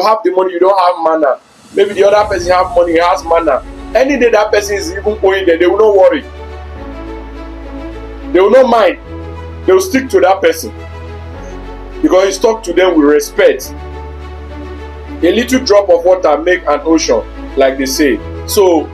You have the money, you don't have mana. Maybe the other person have money, he has mana. Any day that person is even going there, they will not worry. They will not mind. They will stick to that person. Because you talk to them with respect. A little drop of water make an ocean, like they say. So,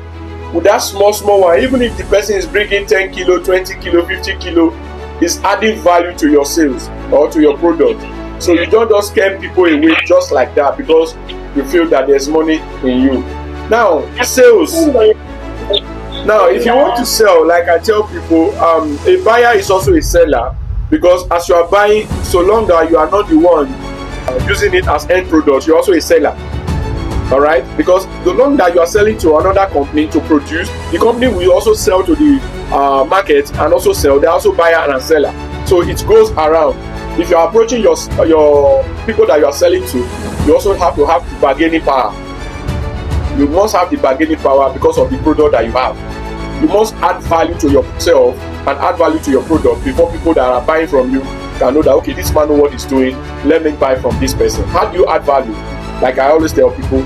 with that small one, even if the person is bringing 10 kilo, 20 kilo, 50 kilo, is adding value to your sales or to your product. So you don't just scare people away just like that because you feel that there's money in you. Now, sales. Now, if you want to sell, like I tell people, a buyer is also a seller, because as you are buying, so long that you are not the one using it as end product, you're also a seller. All right, because the longer that you are selling to another company to produce, the company will also sell to the market and also sell. They also buyer and seller, so it goes around. If you are approaching your people that you are selling to, you also have to have the bargaining power. You must have the bargaining power because of the product that you have. You must add value to yourself and add value to your product before people that are buying from you can know that, okay, this man knows what he's doing, let me buy from this person. How do you add value? Like I always tell people,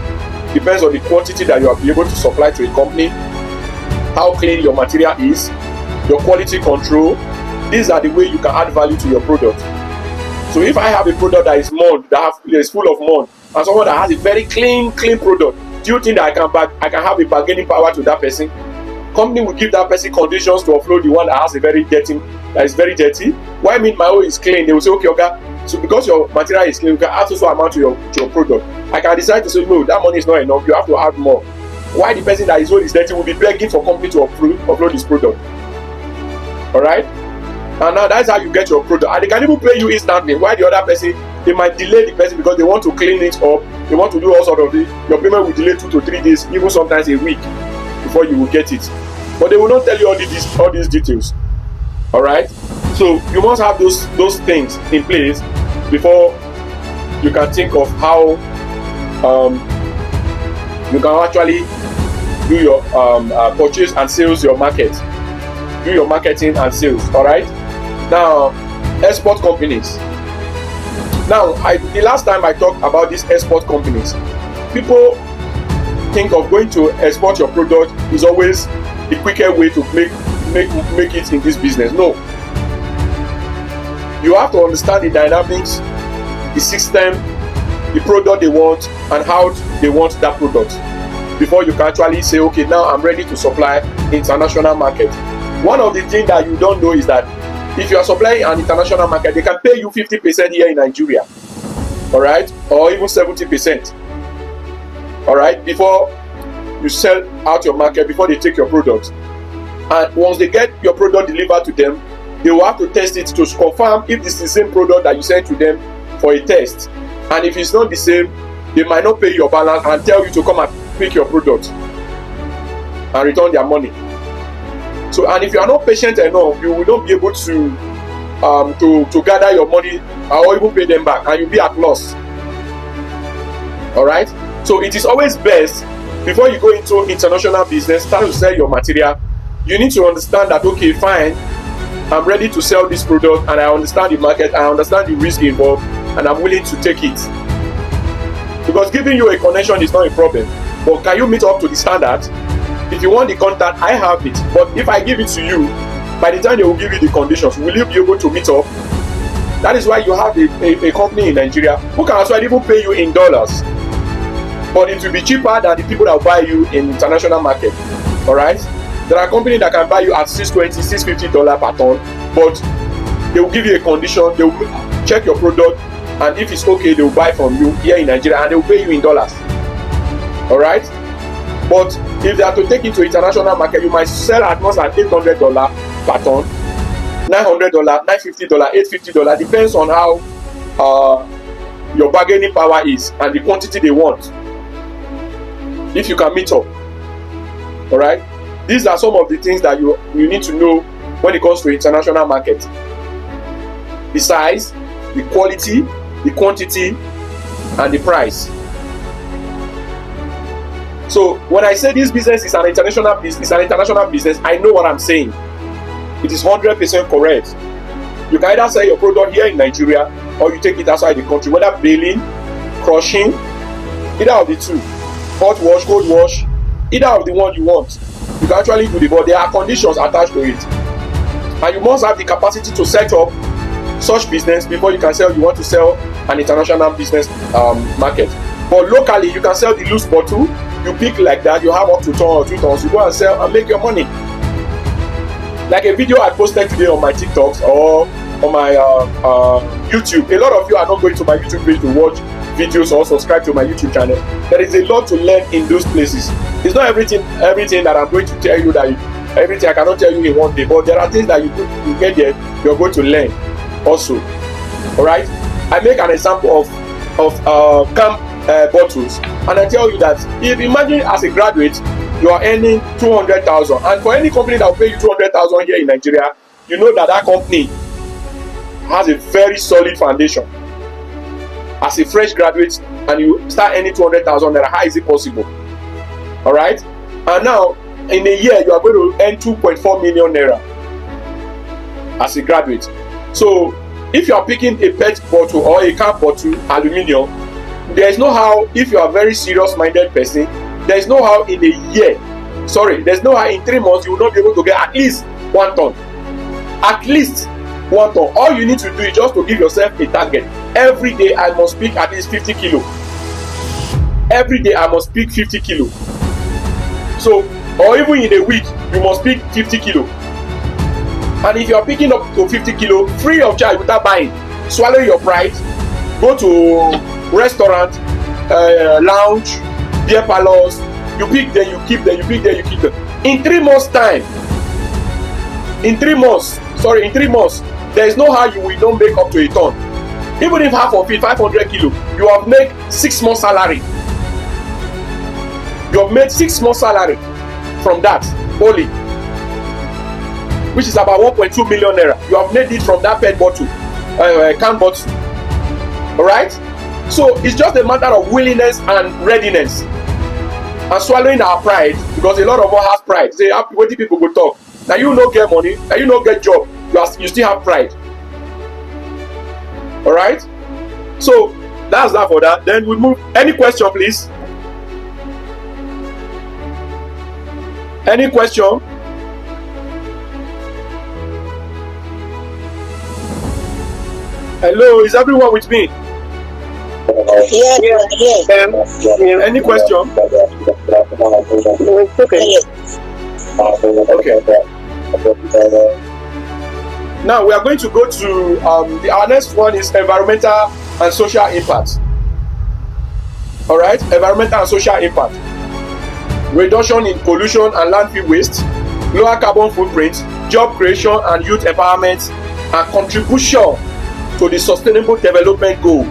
depends on the quantity that you are able to supply to a company, how clean your material is, your quality control. These are the way you can add value to your product. So if I have a product that is mud, that is full of mud, and someone that has a very clean product, do you think that I can have a bargaining power to that person? Company will give that person conditions to offload the one that has is very dirty. Why mean my own is clean? They will say, okay, so because your material is clean, you can add also amount to your product. I can decide to say, no, that money is not enough, you have to add more. Why the person that his own is dirty will be begging for company to upload his product? Alright? And now that's how you get your product. And they can even pay you instantly. Why the other person, they might delay the person because they want to clean it up, they want to do all sort of it. Your payment will delay 2 to 3 days, even sometimes a week before you will get it. But they will not tell you all these details. Alright? So you must have those things in place before you can think of how you can actually do your purchase and sales, your market. Do your marketing and sales. Alright? Now, export companies. Now, the last time I talked about these export companies, people think of going to export your product is always the quicker way to make it in this business. No. You have to understand the dynamics, the system, the product they want, and how they want that product before you can actually say, okay, now I'm ready to supply international market. One of the things that you don't know is that if you are supplying an international market, they can pay you 50% here in Nigeria, all right, or even 70%, all right, before you sell out your market, before they take your product. And once they get your product delivered to them, they will have to test it to confirm if it's the same product that you sent to them for a test. And if it's not the same, they might not pay your balance and tell you to come and pick your product and return their money. So, and if you are not patient enough, you will not be able to gather your money or even pay them back, and you'll be at loss. All right. So it is always best, before you go into international business, start to sell your material, you need to understand that, okay, fine, I'm ready to sell this product and I understand the market, I understand the risk involved, and I'm willing to take it. Because giving you a connection is not a problem, but can you meet up to the standard? If you want the contact, I have it. But if I give it to you, by the time they will give you the conditions, will you be able to meet up? That is why you have a company in Nigeria who can also even pay you in dollars. But it will be cheaper than the people that will buy you in international market. Alright? There are companies that can buy you at $620, $650 per ton, but they will give you a condition, they will check your product, and if it's okay, they will buy from you here in Nigeria and they will pay you in dollars. Alright? But if they are to take it to international market, you might sell at most at $800 per ton, $900, $950, $850, depends on how your bargaining power is and the quantity they want. If you can meet up. Alright? These are some of the things that you need to know when it comes to international market. The size, the quality, the quantity, and the price. So when I say this business is an international business, I know what I'm saying. It is 100% correct. You can either sell your product here in Nigeria or you take it outside the country, whether baling, crushing, Either of the two, hot wash, cold wash, either of the one you want, you can actually do it, but there are conditions attached to it, and you must have the capacity to set up such business before you can sell. You want to sell an international business market, but locally you can sell the loose bottle. You pick like that, you have up to 2 or 3 tons, you go and sell and make your money. Like a video I posted today on my TikToks or on my YouTube. A lot of you are not going to my YouTube page to watch videos or subscribe to my YouTube channel. There is a lot to learn in those places. It's not everything that I'm going to tell you everything I cannot tell you in one day, but there are things that you get there, you're going to learn also. Alright? I make an example of camp bottles, and I tell you that if imagine as a graduate you are earning 200,000, and for any company that will pay you 200,000 here in Nigeria, you know that company has a very solid foundation. As a fresh graduate and you start earning 200,000 naira, how is it possible? All right, and now in a year you are going to earn 2.4 million naira as a graduate. So if you are picking a PET bottle or a can bottle, aluminium, there is no how. If you are a very serious minded person, there is no how in a year, there's no how in 3 months you will not be able to get at least 1 ton. At least 1 ton. All you need to do is just to give yourself a target. Every day I must pick at least 50 kilo. Every day I must pick 50 kilo. So, or even in a week, you must pick 50 kilo. And if you are picking up to 50 kilo, free of charge without buying, swallow your pride, go to restaurant, lounge, beer parlors, you pick there, you keep there, you pick there, you keep there. In 3 months time, in 3 months, there is no how you will not make up to a ton. Even if half of it, 500 kilo, you have made 6 months salary. You have made 6 months salary from that only, which is about 1.2 million naira. You have made it from that PET bottle, can bottle. Alright? So it's just a matter of willingness and readiness, and swallowing our pride, because a lot of us have pride. Say, what do people go talk? Now you no get money, now you no get job, you still have pride. Alright? So that's that for that. Then we move. Any question, please? Any question? Hello, is everyone with me? Yes. Any question? Okay. Now we are going to go to our next one is environmental and social impact. All right, environmental and social impact. Reduction in pollution and landfill waste, lower carbon footprint, job creation and youth empowerment, and contribution to the sustainable development goal.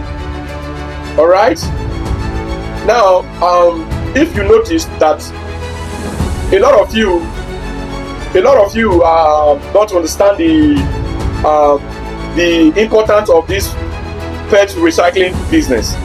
All right. Now, if you notice that a lot of you don't understand the importance of this PET recycling business.